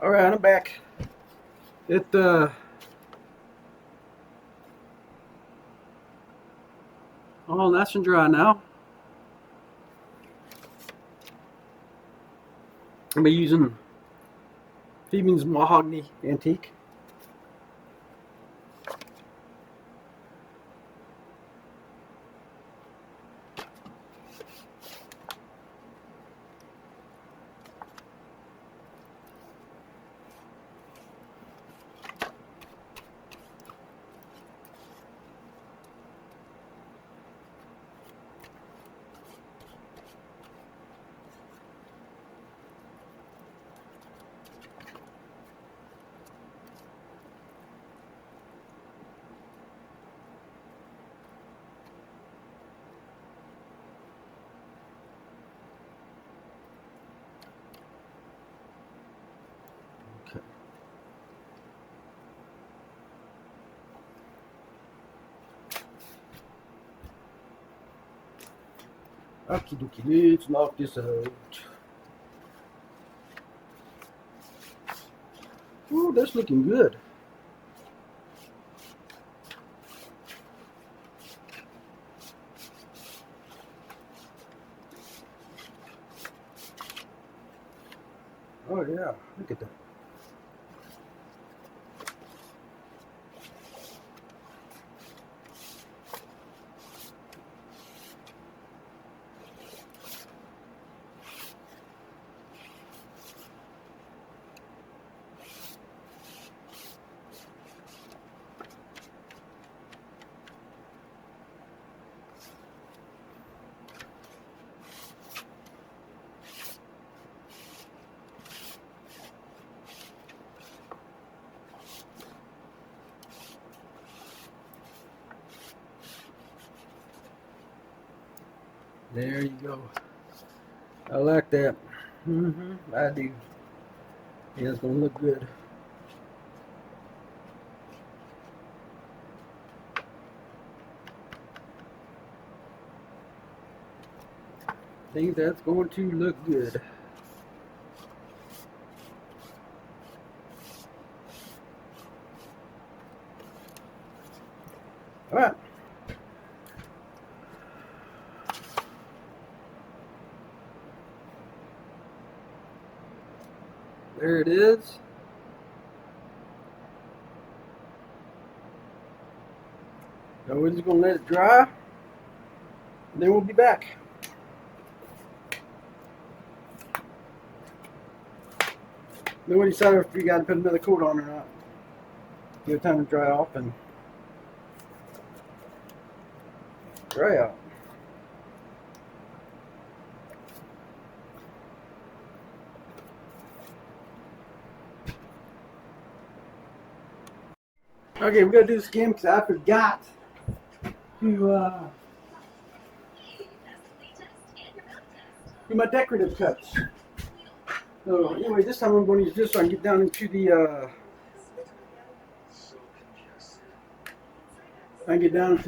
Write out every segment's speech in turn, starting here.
All right, I'm back. All nice and dry now. I'll be using Siemens Mahogany Antique. Okay. Okie dokie, let's knock this out. Ooh, that's looking good. Oh yeah, look at that. There you go. I like that. I do. Yeah, it's gonna look good. I think that's going to look good. All right. There it is. Now we're just gonna let it dry, and then we'll be back. Then we'll decide if we got to put another coat on or not. Give it time to dry off and dry out. Okay, we gotta do the skin because I forgot to do my decorative cuts. So anyway, this time I'm going to use this so I can get down into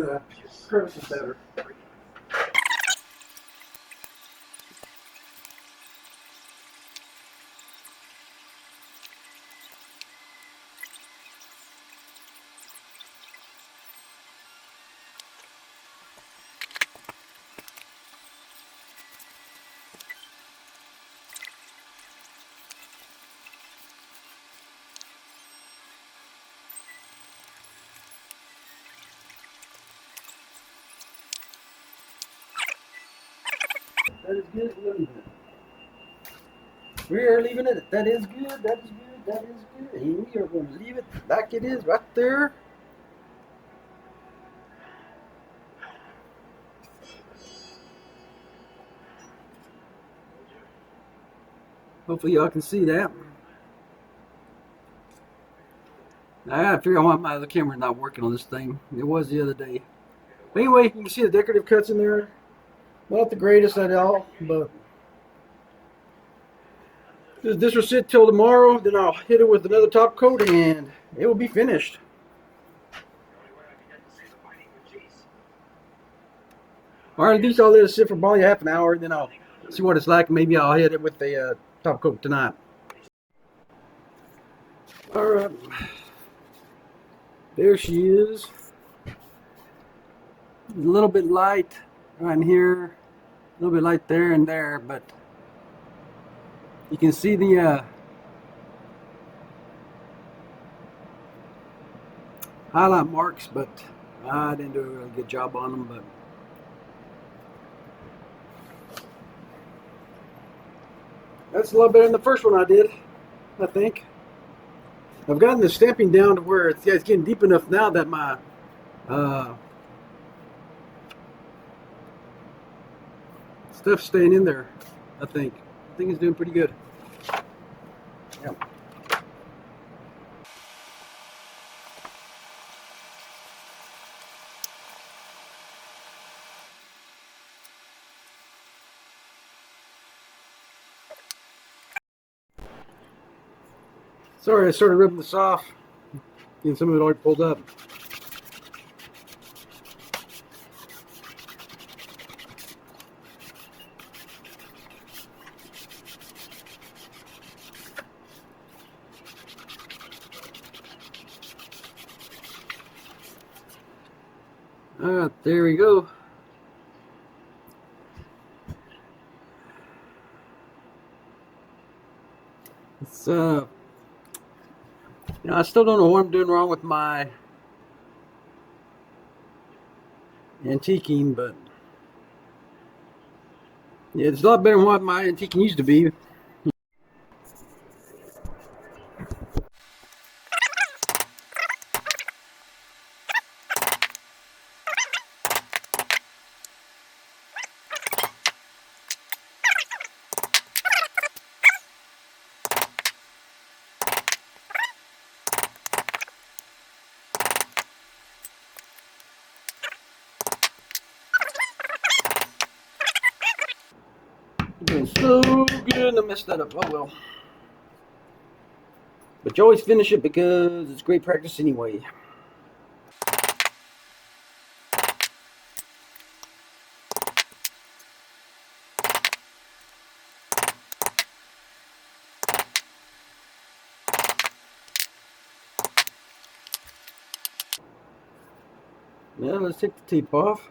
the crevices better. That is good. Leaving it. We are leaving it. That is good. That is good. That is good. And we are going to leave it like it is right there. Hopefully y'all can see that. I gotta figure out why my other camera's not working on this thing. It was the other day. But anyway, you can see the decorative cuts in there. Not the greatest at all, but this will sit till tomorrow. Then I'll hit it with another top coat and it will be finished. Or at least I'll let it sit for probably half an hour. Then I'll see what it's like. Maybe I'll hit it with the top coat tonight. All right, there she is. A little bit light right here, a little bit light there and there, but you can see the highlight marks, but I didn't do a really good job on them. But that's a lot better than the first one I did, I think. I've gotten the stamping down to where it's getting deep enough now that my uh, stuff's staying in there. I think it's doing pretty good. Yeah. Sorry, I started ripping this off. Getting some of it already pulled up. All right, there we go. It's I still don't know what I'm doing wrong with my antiquing, but yeah, it's a lot better than what my antiquing used to be. Doing so good, I messed that up. Oh well. But you always finish it because it's great practice anyway. Now let's take the tape off.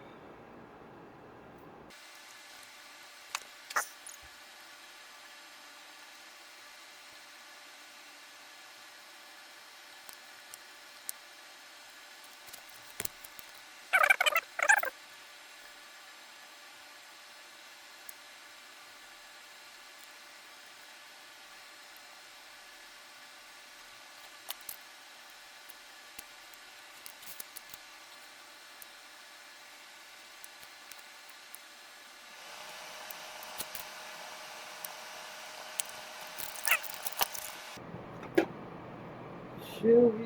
Shall we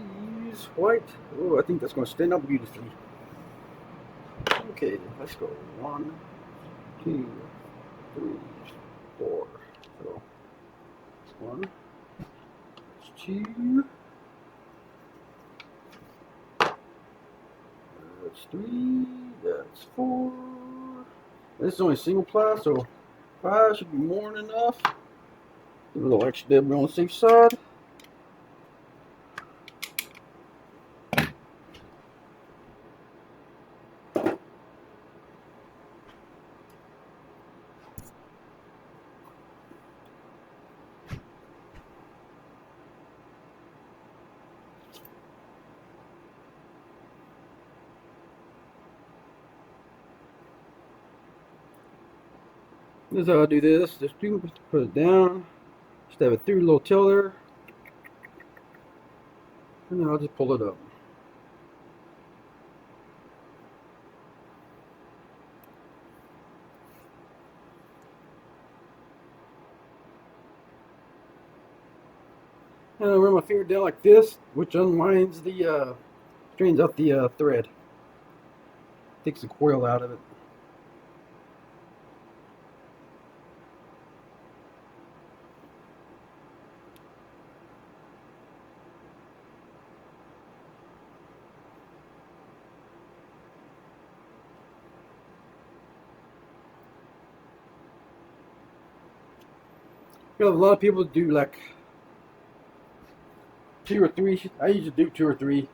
use white? Oh, I think that's going to stand up beautifully. Okay, let's go. 1, 2, 3, 4. So, 1, 2, that's 3, that's 4. This is only single ply, so 5 should be more than enough. Give a little extra dib on the safe side. This is how I do this. Just put it down. Just have it through a little tail there. And then I'll just pull it up. And I run my finger down like this, which unwinds the, straightens out the thread. Takes the coil out of it. You know, a lot of people do like 2 or 3. I usually do 2 or 3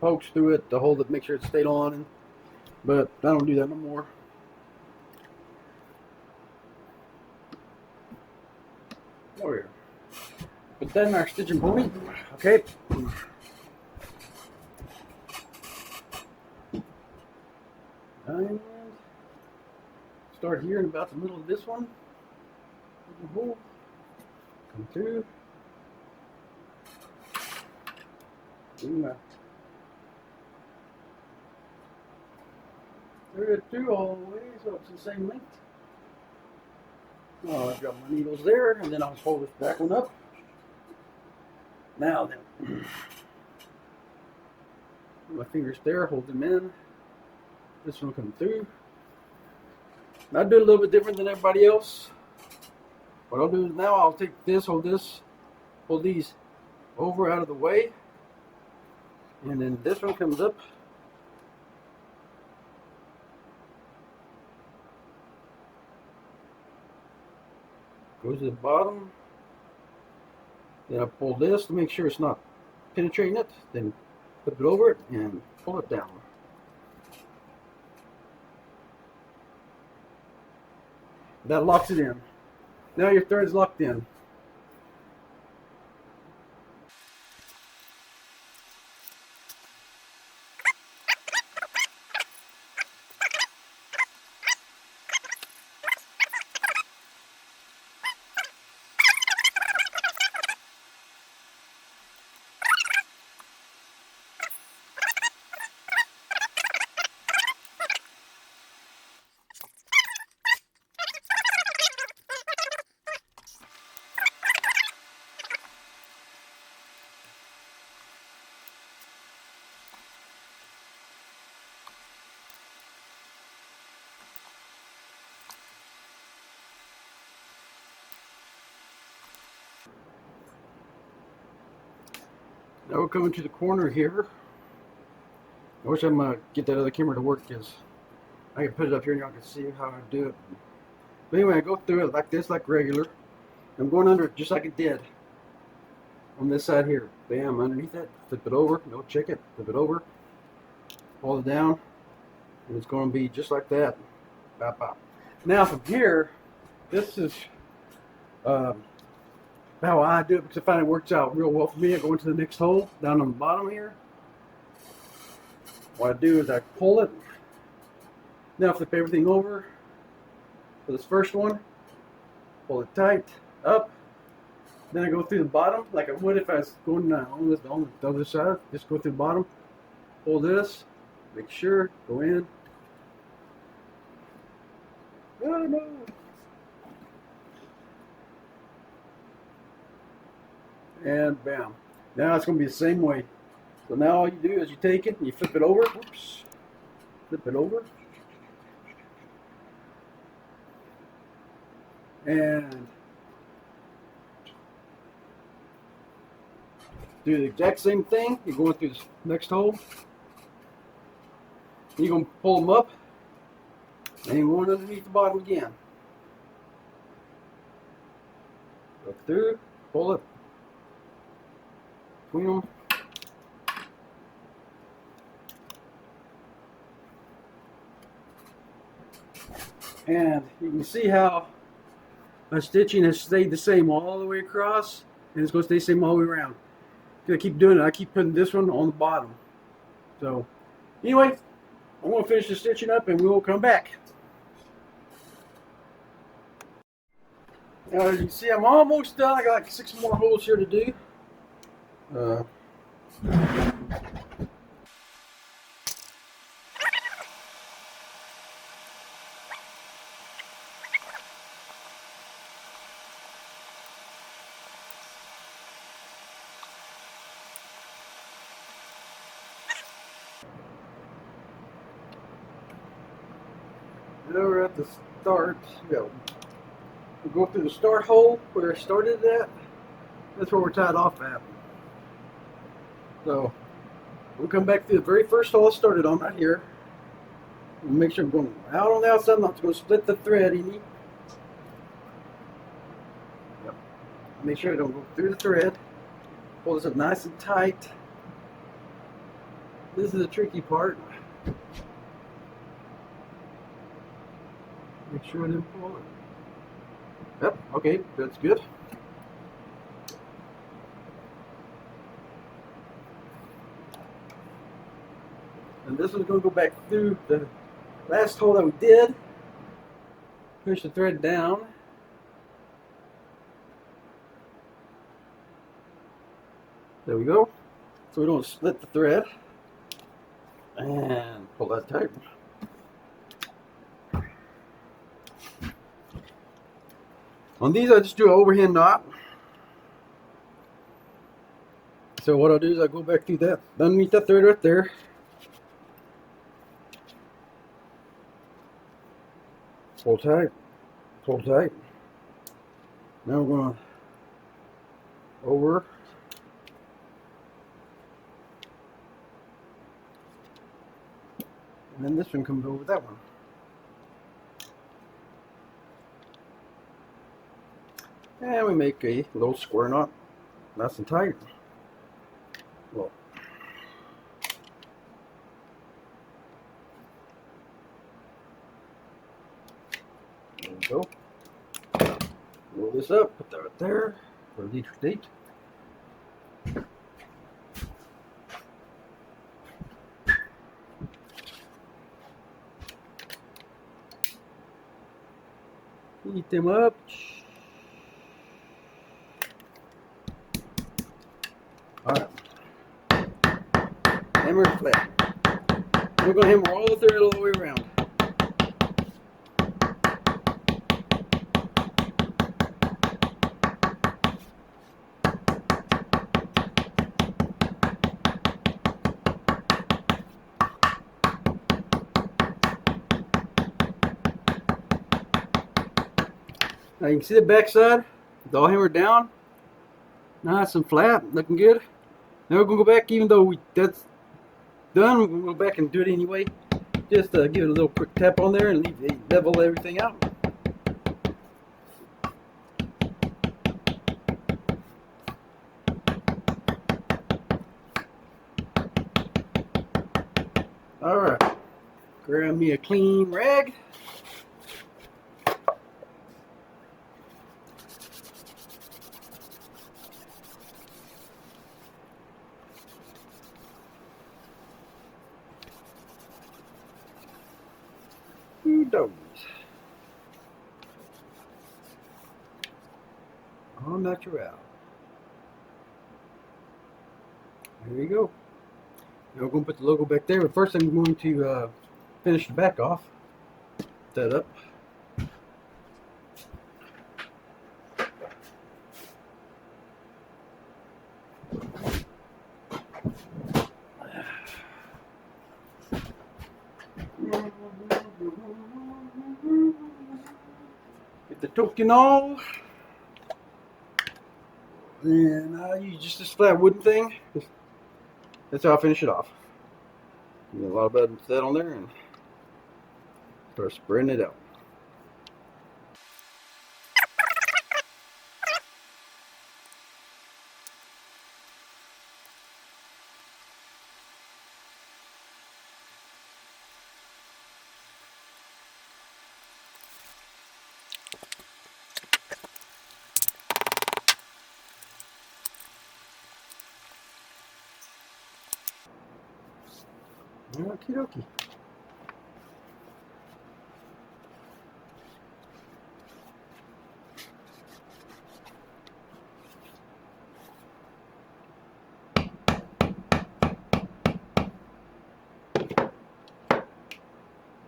pokes through it to hold it, make sure it stayed on. But I don't do that no more. Oh yeah. But then our stitching pony. Okay. And start here in about the middle of this one. Come through. Through it through all the way, so it's the same length. Oh, I've got my needles there, and then I'll fold this back one up. Now then, my fingers there, hold them in. This one come through. I do it a little bit different than everybody else. What I'll do is now I'll take this, hold these over out of the way, and then this one comes up. Goes to the bottom. Then I pull this to make sure it's not penetrating it. Then flip it over it and pull it down. That locks it in. Now your thread's locked in. Now we're coming to the corner here. I wish I'm gonna get that other camera to work because I can put it up here and y'all can see how I do it. But anyway, I go through it like this, like regular. I'm going under it just like it did on this side here. Bam, underneath it, flip it over, no check it, flip it over, pull it down, and it's going to be just like that. Bop, bop. Now from here, this is how I do it because I find it works out real well for me. I go into the next hole down on the bottom here. What I do is I pull it. Now flip everything over for this first one. Pull it tight up. Then I go through the bottom like I would if I was going on the other side. Just go through the bottom. Pull this. Make sure. Go in. Oh no. And bam. Now it's going to be the same way. So now all you do is you take it and you flip it over. Whoops. Flip it over. And do the exact same thing. You're going through this next hole. You're going to pull them up. And you're going underneath the bottom again. Go through. Pull it. Between them. And you can see how my stitching has stayed the same all the way across, and it's going to stay the same all the way around. I'm going to keep doing it. I keep putting this one on the bottom. So, anyway, I'm going to finish the stitching up and we will come back. Now, as you can see, I'm almost done. I got like 6 more holes here to do. Now we're at the start. We'll go through the start hole where I started at. That's where we're tied off at. So we'll come back through the very first hole I started on right here. We'll make sure I'm going out on the outside. I'm not going to split the thread any. Yep. Make sure I don't go through the thread. pull this up nice and tight. This is the tricky part. Make sure I didn't pull it. Yep, okay, that's good. And this is going to go back through the last hole that we did. Push the thread down. There we go. So we don't split the thread. And pull that tight. On these I just do an overhand knot. So what I'll do is I'll go back through that, underneath that thread right there. Pull tight, pull tight. Now we're going over. And then this one comes over that one. And we make a little square knot, nice and tight. Well, there we go. Roll this up, put that right there for a later date. Heat them up. Alright. Hammer it flat. We're going to hammer all the thread all the way around. Now you can see the back side, it's all hammered down, nice and flat, looking good. Now we're going to go back, even though that's done, we're going to go back and do it anyway. Just give it a little quick tap on there and level everything out. Alright, grab me a clean rag. Dogs. All natural. There you go. Now we're going to put the logo back there, but first I'm going to finish the back off. Put that up. Get the token off. And I use just this flat wooden thing. That's how I finish it off. Get a lot of butter that on there and start spreading it out. Okie dokie.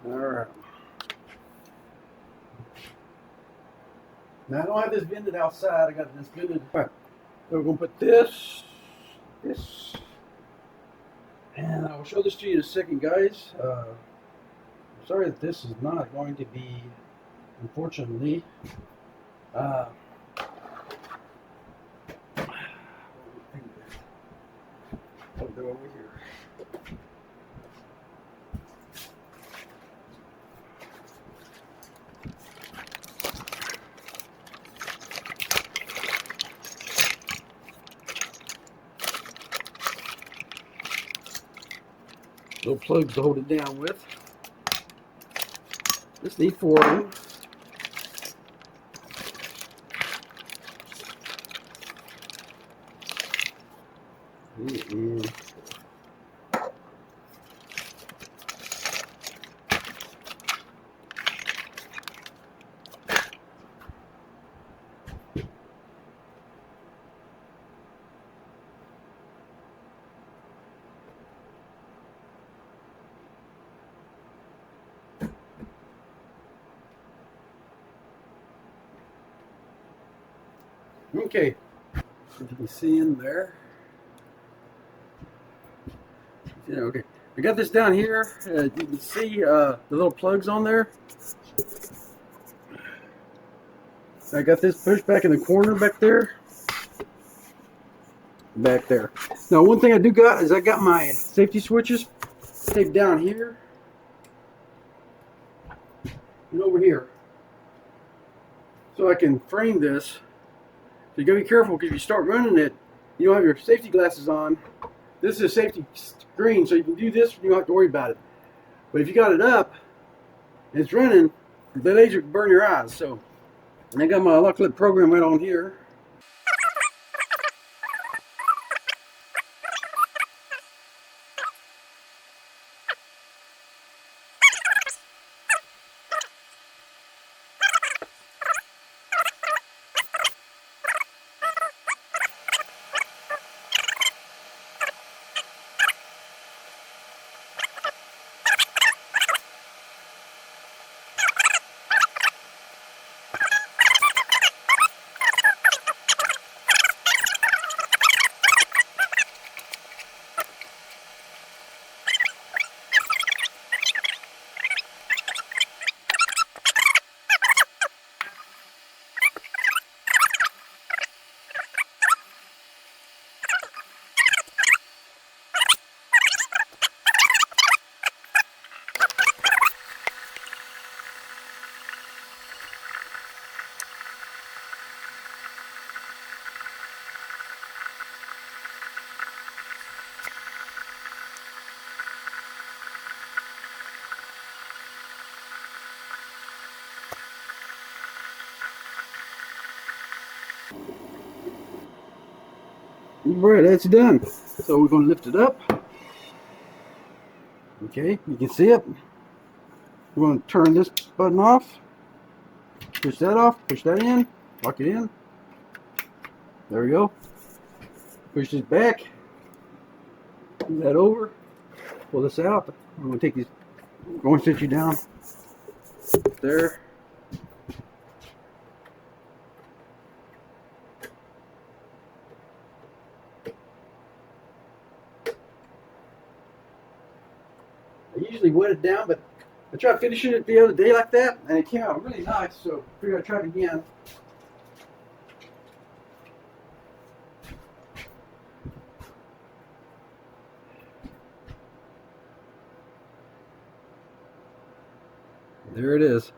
Alright. Now I don't have this vended outside, I got this vended. Alright. So we're going to put this, and I will show this to you in a second, guys. I'm sorry that this is not going to be, unfortunately, I'll go over here. Little plugs to hold it down with. Just need 4 of them. And okay, if you can see in there. Yeah, okay. I got this down here. You can see the little plugs on there. I got this pushed back in the corner back there. Back there. Now, one thing I do got is I got my safety switches taped down here and over here, so I can frame this. So you gotta be careful, because if you start running it, you don't have your safety glasses on. This is a safety screen, so you can do this, you don't have to worry about it. But if you got it up and it's running, the laser can burn your eyes. So I got my lock clip program right on here. Alright, that's done. So we're going to lift it up. Okay, you can see it. We're going to turn this button off. Push that off. Push that in. Lock it in. There we go. Push this back. Move that over. Pull this out. I'm going to take these. I'm going to sit you down. There. I usually wet it down, but I tried finishing it the other day like that, and it came out really nice, so I figured I'd try it again. There it is.